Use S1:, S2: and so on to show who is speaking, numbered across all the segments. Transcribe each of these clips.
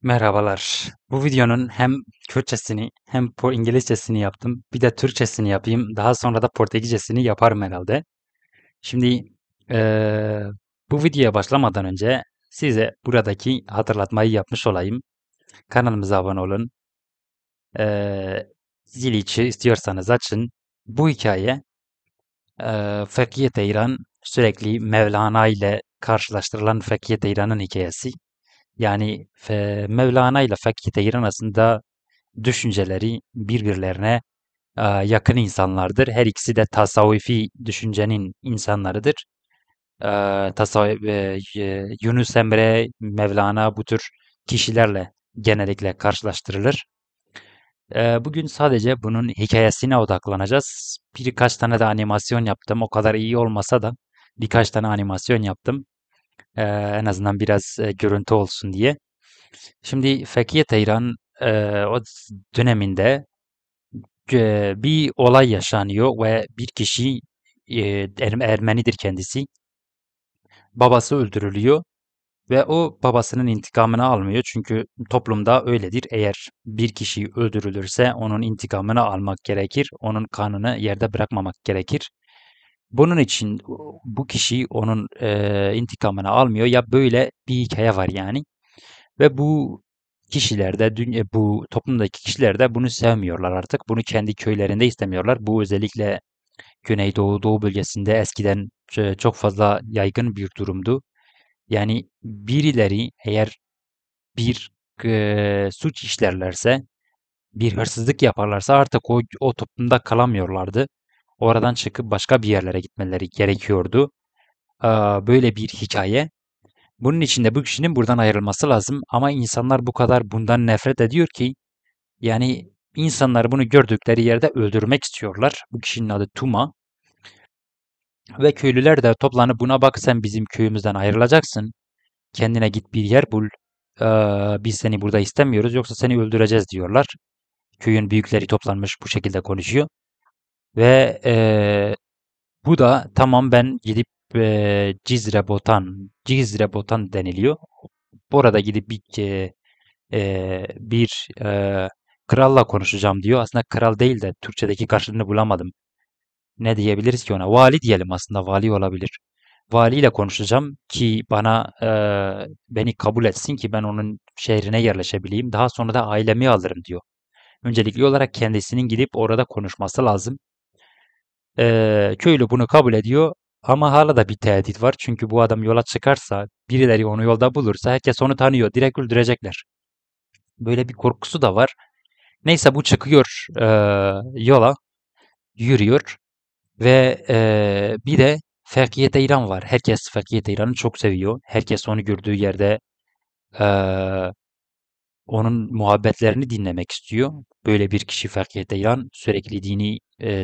S1: Merhabalar. Bu videonun hem Kürtçesini hem İngilizcesini yaptım. Bir de Türkçesini yapayım. Daha sonra da Portekizcesini yaparım herhalde. Şimdi eee, bu videoya başlamadan önce size buradaki hatırlatmayı yapmış olayım. Kanalımıza abone olun. Zili istiyorsanız açın. Bu hikaye Fekiyet İran sürekli Mevlana ile karşılaştırılan Fekiyet İran'ın hikayesi. Yani Mevlana ile Fekiyet İran arasında düşünceleri birbirlerine yakın insanlardır. Her ikisi de tasavvufi düşüncenin insanlarıdır. Yunus Emre, Mevlana bu tür kişilerle genellikle karşılaştırılır. Bugün sadece bunun hikayesine odaklanacağız. Birkaç tane de animasyon yaptım. O kadar iyi olmasa da birkaç tane animasyon yaptım. En azından biraz görüntü olsun diye. Şimdi Fekhiye Teyran o döneminde bir olay yaşanıyor ve bir kişi Ermenidir kendisi. Babası öldürülüyor ve o babasının intikamını almıyor. Çünkü toplumda öyledir. Eğer bir kişi öldürülürse onun intikamını almak gerekir. Onun kanını yerde bırakmamak gerekir. Bunun için bu kişi onun intikamını almıyor. Ya böyle bir hikaye var yani. Ve bu kişiler de bu toplumdaki kişiler de bunu sevmiyorlar artık. Bunu kendi köylerinde istemiyorlar. Bu özellikle Güneydoğu, Doğu bölgesinde eskiden çok fazla yaygın bir durumdu. Yani birileri eğer bir suç işlerlerse, bir hırsızlık yaparlarsa artık o toplumda kalamıyorlardı. Oradan çıkıp başka bir yerlere gitmeleri gerekiyordu. Böyle bir hikaye. Bunun için de bu kişinin buradan ayrılması lazım. Ama insanlar bu kadar bundan nefret ediyor ki yani insanlar bunu gördükleri yerde öldürmek istiyorlar. Bu kişinin adı Tuma. Ve köylüler de toplanıp buna bak sen bizim köyümüzden ayrılacaksın. Kendine git bir yer bul. Biz seni burada istemiyoruz yoksa seni öldüreceğiz diyorlar. Köyün büyükleri toplanmış bu şekilde konuşuyor. Ve bu da tamam ben gidip Cizre Botan deniliyor. Orada gidip bir kralla konuşacağım diyor. Aslında kral değil de Türkçedeki karşılığını bulamadım. Ne diyebiliriz ki ona? Vali diyelim aslında vali olabilir. Valiyle konuşacağım ki beni kabul etsin ki ben onun şehrine yerleşebileyim. Daha sonra da ailemi alırım diyor. Öncelikli olarak kendisinin gidip orada konuşması lazım. Köylü bunu kabul ediyor ama hala da bir tehdit var. Çünkü bu adam yola çıkarsa, birileri onu yolda bulursa herkes onu tanıyor. Direkt öldürecekler. Böyle bir korkusu da var. Neyse bu çıkıyor yola, yürüyor ve bir de Fakiyet İran var. Herkes Fakiyet İran'ı çok seviyor. Herkes onu gördüğü yerde eee, onun muhabbetlerini dinlemek istiyor. Böyle bir kişi Fakiyet İran sürekli dini,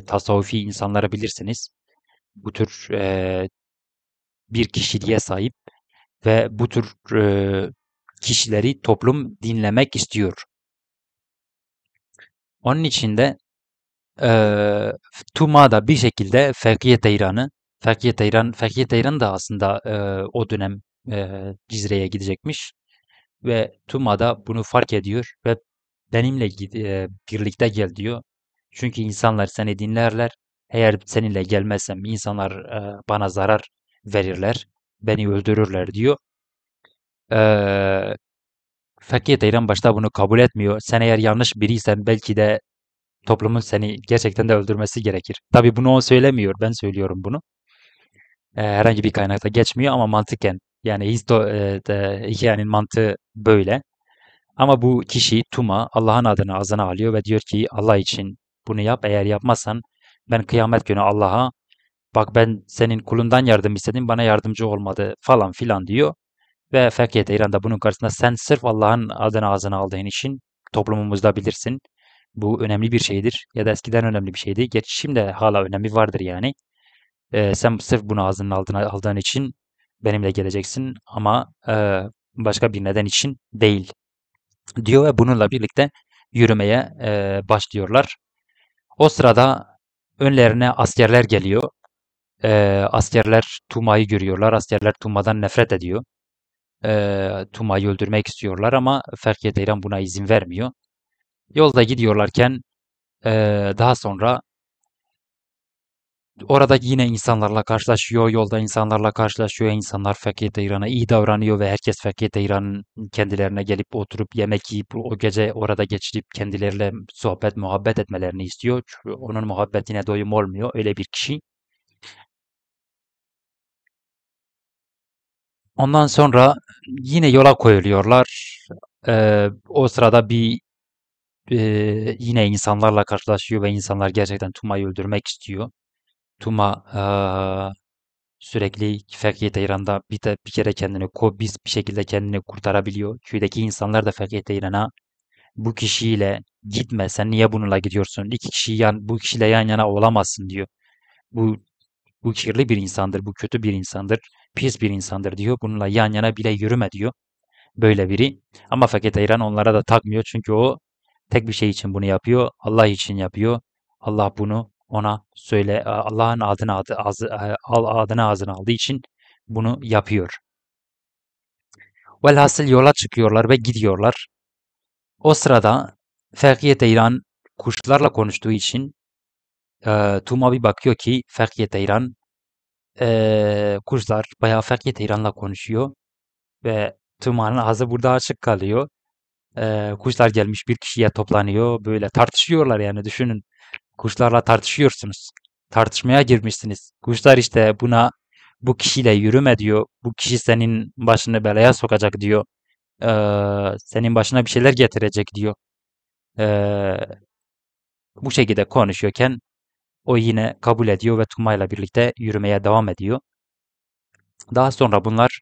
S1: tasavvufi insanları bilirsiniz. Bu tür bir kişiliğe sahip ve bu tür kişileri toplum dinlemek istiyor. Onun için de Eee Tuma da bir şekilde Fekhiye Teyran da aslında o dönem Cizre'ye gidecekmiş ve Tuma da bunu fark ediyor ve benimle birlikte gel diyor. Çünkü insanlar seni dinlerler. Eğer seninle gelmezsem insanlar bana zarar verirler, beni öldürürler diyor. Eee Fekhiye Teyran başta bunu kabul etmiyor. Sen eğer yanlış biriysen belki de toplumun seni gerçekten de öldürmesi gerekir. Tabii bunu o söylemiyor, ben söylüyorum bunu. Herhangi bir kaynakta geçmiyor ama mantıken yani hikayenin mantığı böyle. Ama bu kişi Tuma Allah'ın adını ağzına alıyor ve diyor ki Allah için bunu yap. Eğer yapmazsan ben kıyamet günü Allah'a bak ben senin kulundan yardım istedim bana yardımcı olmadı falan filan diyor. Ve Fekhiye İran da bunun karşısında sen sırf Allah'ın adını ağzına aldığın için toplumumuzda bilirsin. Bu önemli bir şeydir ya da eskiden önemli bir şeydi. Geç şimdi hala önemi vardır yani. Sen sırf bunu ağzının altına aldığın için benimle geleceksin ama başka bir neden için değil diyor ve bununla birlikte yürümeye başlıyorlar. O sırada önlerine askerler geliyor. Askerler Tuma'yı görüyorlar. Askerler Tuma'dan nefret ediyor. Tuma'yı öldürmek istiyorlar ama Ferkiye Teyran buna izin vermiyor. Yolda gidiyorlarken daha sonra orada yine insanlarla karşılaşıyor. Yolda insanlarla karşılaşıyor. İnsanlar Fethiye Teyran'a iyi davranıyor ve herkes Fethiye Teyran'ın kendilerine gelip oturup yemek yiyip o gece orada geçirip kendileriyle sohbet, muhabbet etmelerini istiyor. Çünkü onun muhabbetine doyum olmuyor. Öyle bir kişi. Ondan sonra yine yola koyuluyorlar. O sırada yine insanlarla karşılaşıyor ve insanlar gerçekten Tuma'yı öldürmek istiyor. Tuma sürekli Fethiye İran'da bir kere bir şekilde kendini kurtarabiliyor. Köydeki insanlar da Fethiye İran'a bu kişiyle gitme, sen niye bununla gidiyorsun? Bu kişiyle yan yana olamazsın diyor. Bu bu kirli bir insandır, bu kötü bir insandır, pis bir insandır diyor. Bununla yan yana bile yürüme diyor. Böyle biri. Ama Fethiye İran onlara da takmıyor çünkü o tek bir şey için bunu yapıyor. Allah için yapıyor. Allah bunu ona söyle. Allah'ın adını ağzına aldığı için bunu yapıyor. Velhasıl yola çıkıyorlar ve gidiyorlar. O sırada Ferkiye Teyran kuşlarla konuştuğu için Tuma bir bakıyor ki Ferkiye Teyran kuşlar bayağı Ferkiye Teyran'la konuşuyor ve Tuma'nın ağzı burada açık kalıyor. Kuşlar gelmiş bir kişiye toplanıyor. Böyle tartışıyorlar yani düşünün. Kuşlarla tartışıyorsunuz. Tartışmaya girmişsiniz. Kuşlar işte bu kişiyle yürüme diyor. Bu kişi senin başını belaya sokacak diyor. Senin başına bir şeyler getirecek diyor. Ee, Bu şekilde konuşuyorken o yine kabul ediyor ve Tumay'la birlikte yürümeye devam ediyor. Daha sonra bunlar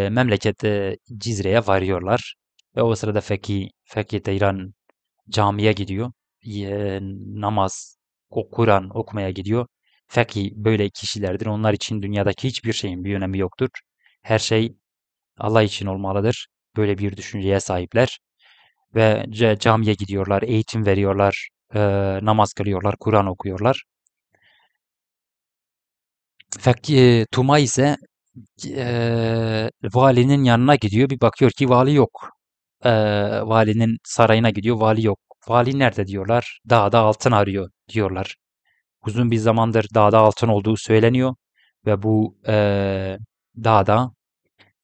S1: memlekete Cizre'ye varıyorlar. Ve o sırada Fekhi Teyran camiye gidiyor. Namaz, Kur'an okumaya gidiyor. Fekih böyle kişilerdir. Onlar için dünyadaki hiçbir şeyin bir önemi yoktur. Her şey Allah için olmalıdır. Böyle bir düşünceye sahipler. Ve camiye gidiyorlar, eğitim veriyorlar, namaz kılıyorlar, Kur'an okuyorlar. Tuma ise valinin yanına gidiyor. Bir bakıyor ki vali yok. Valinin sarayına gidiyor, vali yok. Vali nerede diyorlar. Dağda altın arıyor diyorlar. Uzun bir zamandır dağda altın olduğu söyleniyor ve bu dağda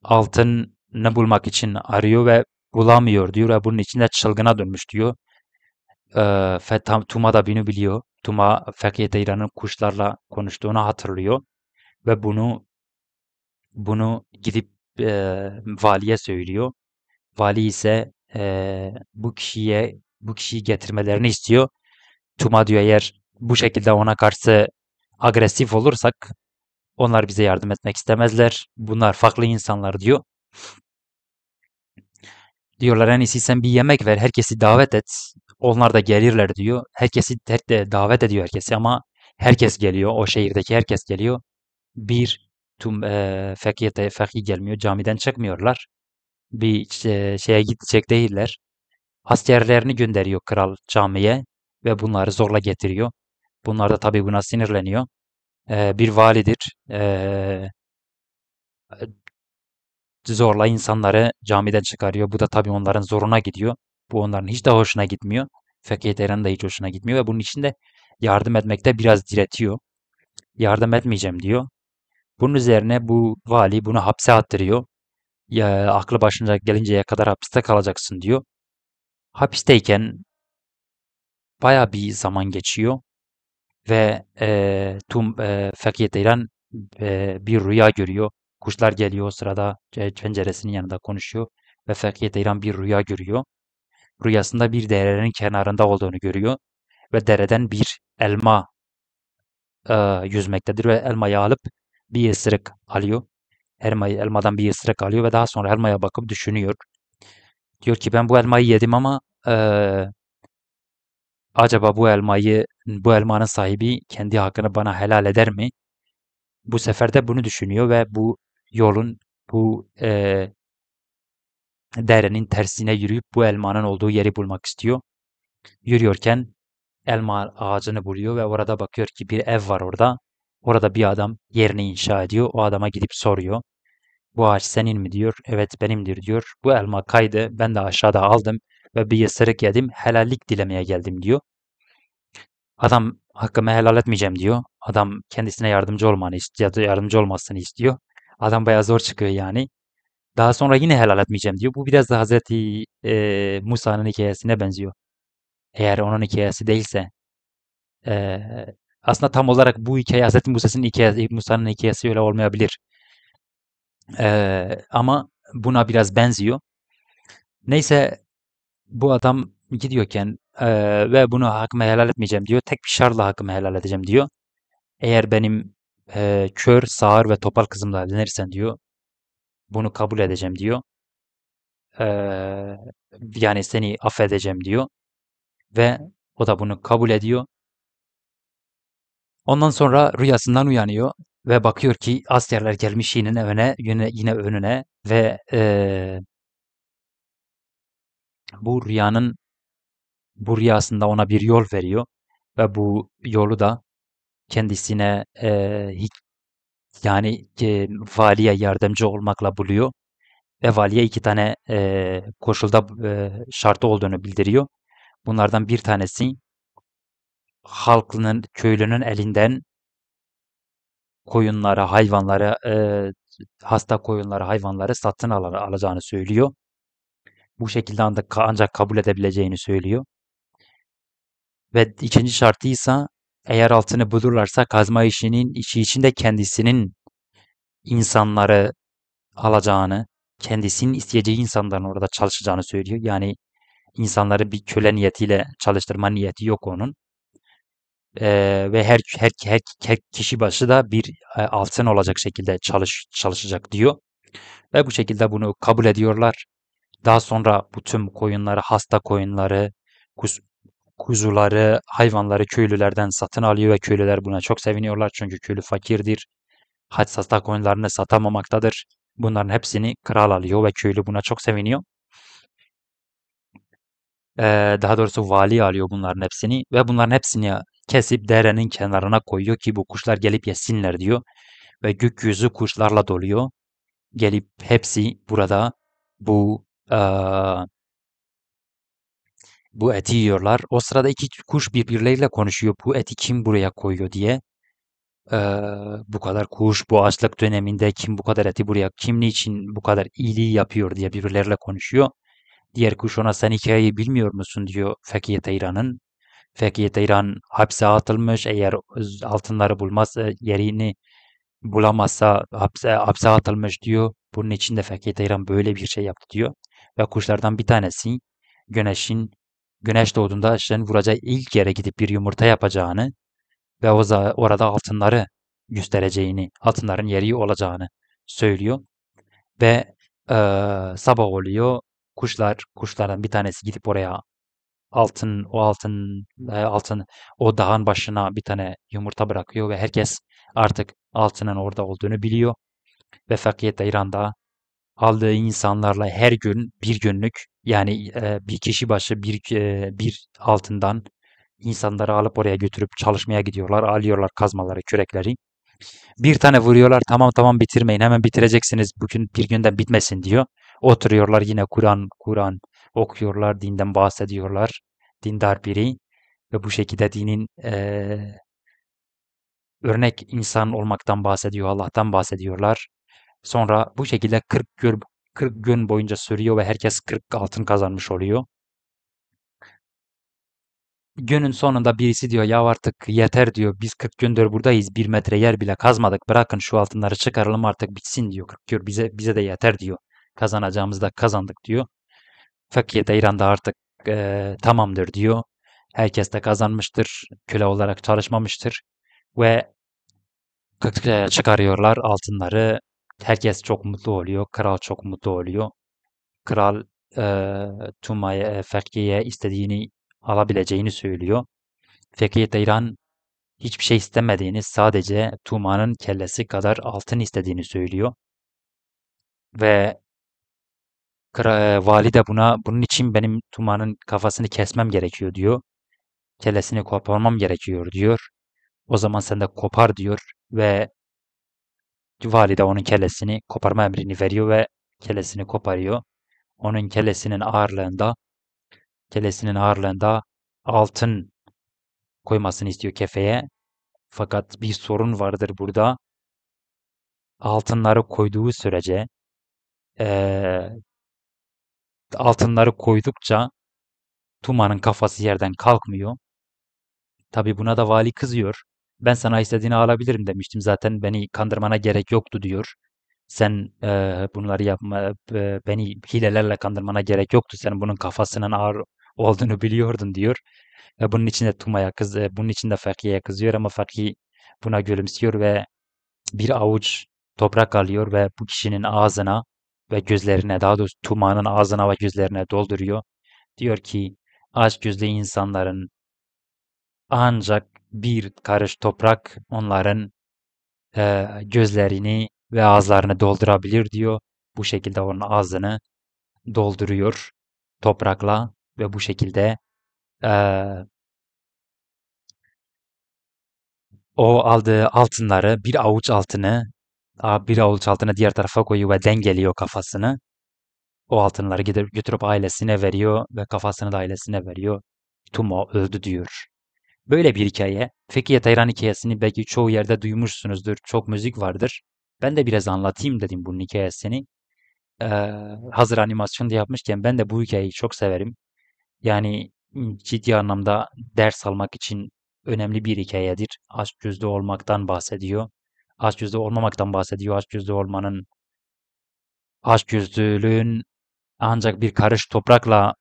S1: altını bulmak için arıyor ve bulamıyor diyor ve bunun için de çılgına dönmüş diyor. Tuma da bunu biliyor. Tuma Fethiye İran'ın kuşlarla konuştuğunu hatırlıyor ve bunu gidip valiye söylüyor. Vali ise bu kişiyi getirmelerini istiyor. Tuma diyor eğer bu şekilde ona karşı agresif olursak onlar bize yardım etmek istemezler. Bunlar farklı insanlar diyor. Diyorlar en iyisi sen bir yemek ver, herkesi davet et. Onlar da gelirler diyor. Davet ediyor herkesi ama herkes geliyor. O şehirdeki herkes geliyor. Bir fakih gelmiyor. Camiden çıkmıyorlar. Şeye gidecek değiller. Askerlerini gönderiyor kral camiye ve bunları zorla getiriyor. Bunlar da tabii buna sinirleniyor. Bir validir. Zorla insanları camiden çıkarıyor. Bu da tabii onların zoruna gidiyor. Bu onların hiç de hoşuna gitmiyor. Fakir de hiç hoşuna gitmiyor ve bunun için de yardım etmekte biraz diretiyor. Yardım etmeyeceğim diyor. Bunun üzerine bu vali bunu hapse attırıyor. Ya aklı başına gelinceye kadar hapiste kalacaksın diyor. Hapisteyken baya bir zaman geçiyor ve Fakir bir rüya görüyor. Kuşlar geliyor o sırada penceresinin yanında konuşuyor ve Fakir bir rüya görüyor. Rüyasında bir derenin kenarında olduğunu görüyor ve dereden bir elma yüzmektedir ve elmayı alıp bir ısırık alıyor. Elmadan bir ısırık alıyor ve daha sonra elmaya bakıp düşünüyor. Diyor ki ben bu elmayı yedim ama acaba bu elmanın sahibi kendi hakkını bana helal eder mi? Bu sefer de bunu düşünüyor ve yolun bu derenin tersine yürüyüp bu elmanın olduğu yeri bulmak istiyor. Yürüyorken elma ağacını buluyor ve orada bakıyor ki bir ev var orada. Orada bir adam yerini inşa ediyor. O adama gidip soruyor. Bu ağaç senin mi diyor. Evet benimdir diyor. Bu elma kaydı. Ben de aşağıda aldım ve bir ısırık yedim. Helallik dilemeye geldim diyor. Adam hakkımı helal etmeyeceğim diyor. Adam kendisine yardımcı olmanı istiyor, yardımcı olmasını istiyor. Adam bayağı zor çıkıyor yani. Daha sonra yine helal etmeyeceğim diyor. Bu biraz da Hazreti Musa'nın hikayesine benziyor. Eğer onun hikayesi değilse, aslında tam olarak bu hikaye Hazreti Musa'nın hikayesi öyle olmayabilir. Ama buna biraz benziyor. Neyse bu adam gidiyorken ve bunu hakkımı helal etmeyeceğim diyor. Tek bir şartla hakkımı helal edeceğim diyor. Eğer benim kör, sağır ve topal kızımla evlenirsen diyor, bunu kabul edeceğim diyor. Eee, Yani seni affedeceğim diyor ve o da bunu kabul ediyor. Ondan sonra rüyasından uyanıyor ve bakıyor ki askerler gelmiş yine önüne ve bu bu rüyasında ona bir yol veriyor ve bu yolu da kendisine yani valiye yardımcı olmakla buluyor. Ve valiye iki tane koşulda şartı olduğunu bildiriyor. Bunlardan bir tanesi halkının, köylünün elinden koyunları, hayvanları, hasta koyunları, hayvanları alacağını söylüyor. Bu şekilde ancak kabul edebileceğini söylüyor. Ve ikinci şartı ise eğer altını bulurlarsa kazma işi içinde kendisinin insanları alacağını, kendisinin isteyeceği insanların orada çalışacağını söylüyor. Yani insanları bir köle niyetiyle çalıştırma niyeti yok onun. Ve her kişi başı da bir altın olacak şekilde çalışacak diyor. Ve bu şekilde bunu kabul ediyorlar. Daha sonra bu tüm koyunları, hasta koyunları, kuz- kuzuları, hayvanları köylülerden satın alıyor ve köylüler buna çok seviniyorlar. Çünkü köylü fakirdir. Hasta koyunlarını satamamaktadır. Bunların hepsini kral alıyor ve köylü buna çok seviniyor. Daha doğrusu vali alıyor bunların hepsini ve bunların hepsini kesip derenin kenarına koyuyor ki bu kuşlar gelip yesinler diyor. Ve gökyüzü kuşlarla doluyor. Gelip hepsi burada bu eee, bu eti yiyorlar. O sırada iki kuş birbirleriyle konuşuyor. Bu eti kim buraya koyuyor diye. Bu kadar kuş bu açlık döneminde kim bu kadar eti buraya, kim niçin bu kadar iyiliği yapıyor diye birbirleriyle konuşuyor. Diğer kuş ona sen hikayeyi bilmiyor musun diyor Fekhiye Teyran'ın. Fekhiye Teyran hapse atılmış. Eğer altınları bulmazsa yerini bulamazsa hapse atılmış diyor. Bunun için de Fekhiye Teyran böyle bir şey yaptı diyor. Ve kuşlardan bir tanesi güneşin güneş doğduğunda aşağıdan vuracağı ilk yere gidip bir yumurta yapacağını ve orada altınları göstereceğini, altınların yeri olacağını söylüyor. Ve sabah oluyor. Kuşlardan bir tanesi gidip oraya altın o dağın başına bir tane yumurta bırakıyor ve herkes artık altının orada olduğunu biliyor. Ve Fakiyet İran'da aldığı insanlarla her gün bir günlük yani bir kişi başı bir altından insanları alıp oraya götürüp çalışmaya gidiyorlar. Alıyorlar kazmaları, kürekleri. Bir tane vuruyorlar. Tamam tamam bitirmeyin. Hemen bitireceksiniz. Bugün bir günden bitmesin diyor. Oturuyorlar yine Kur'an okuyorlar. Dinden bahsediyorlar. Dindar biri. Ve bu şekilde dinin örnek insan olmaktan bahsediyor. Allah'tan bahsediyorlar. Sonra bu şekilde 40 gün boyunca sürüyor ve herkes 40 altın kazanmış oluyor. Günün sonunda birisi diyor ya artık yeter diyor. Biz 40 gündür buradayız. 1 metre yer bile kazmadık. Bırakın şu altınları çıkaralım artık bitsin diyor. 40 gün bize de yeter diyor. Kazanacağımızı da kazandık diyor. Fakir de İran'da artık tamamdır diyor. Herkes de kazanmıştır. Köle olarak çalışmamıştır. Ve çıkarıyorlar altınları. Herkes çok mutlu oluyor. Kral çok mutlu oluyor. Kral Fakiye'ye istediğini alabileceğini söylüyor. Fakir de İran hiçbir şey istemediğini, sadece Tuma'nın kellesi kadar altın istediğini söylüyor. Ve vali de bunun için benim Tuma'nın kafasını kesmem gerekiyor diyor. Kellesini koparmam gerekiyor diyor. O zaman sen de kopar diyor ve Valide onun kellesini koparma emrini veriyor ve kellesini koparıyor. Onun kellesinin ağırlığında altın koymasını istiyor kefeye. Fakat bir sorun vardır burada. Altınları koyduğu sürece eee, altınları koydukça Tuma'nın kafası yerden kalkmıyor. Tabii buna da vali kızıyor. Ben sana istediğini alabilirim demiştim. Zaten beni kandırmana gerek yoktu diyor. Sen bunları yapma, beni hilelerle kandırmana gerek yoktu. Sen bunun kafasının ağır olduğunu biliyordun diyor. Bunun için de Fakiye'ye kızıyor ama Fakih buna gülümsüyor ve bir avuç toprak alıyor ve bu kişinin ağzına ve gözlerine, daha doğrusu Tuma'nın ağzına ve gözlerine dolduruyor. Diyor ki açgözlü insanların ancak bir karış toprak onların gözlerini ve ağızlarını doldurabilir diyor. Bu şekilde onun ağzını dolduruyor toprakla ve bu şekilde eee, o aldığı altınları bir avuç altını diğer tarafa koyuyor ve dengeliyor kafasını. O altınları götürüp ailesine veriyor ve kafasını da ailesine veriyor. Tumo öldü diyor. Böyle bir hikaye. Fethiye Tayran hikayesini belki çoğu yerde duymuşsunuzdur. Çok müzik vardır. Ben de biraz anlatayım dedim bunun hikayesini. Ee, hazır animasyon da yapmışken ben de bu hikayeyi çok severim. Yani ciddi anlamda ders almak için önemli bir hikayedir. Açgözlü olmaktan bahsediyor. Açgözlü olmamaktan bahsediyor. Açgözlülüğün ancak bir karış toprakla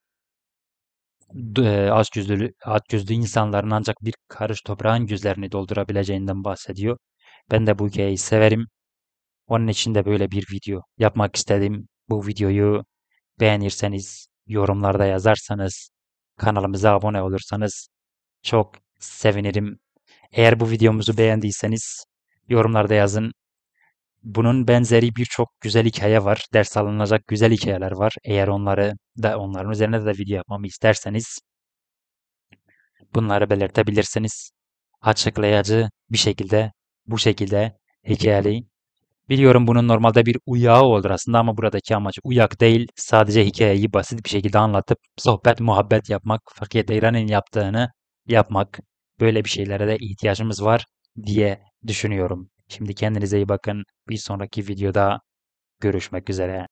S1: açgözlü insanların ancak bir karış toprağın gözlerini doldurabileceğinden bahsediyor. Ben de bu hikayeyi severim. Onun için de böyle bir video yapmak istedim. Bu videoyu beğenirseniz, yorumlarda yazarsanız, kanalımıza abone olursanız çok sevinirim. Eğer bu videomuzu beğendiyseniz yorumlarda yazın. Bunun benzeri birçok güzel hikaye var. Ders alınacak güzel hikayeler var. Eğer onların üzerine de video yapmamı isterseniz bunları belirtebilirsiniz. Açıklayıcı bir şekilde bu şekilde hikayeli. Biliyorum bunun normalde bir uyağı olur aslında ama buradaki amaç uyak değil. Sadece hikayeyi basit bir şekilde anlatıp sohbet muhabbet yapmak, Fakir Deyran'ın yaptığını yapmak. Böyle bir şeylere de ihtiyacımız var diye düşünüyorum. Şimdi kendinize iyi bakın. Bir sonraki videoda görüşmek üzere.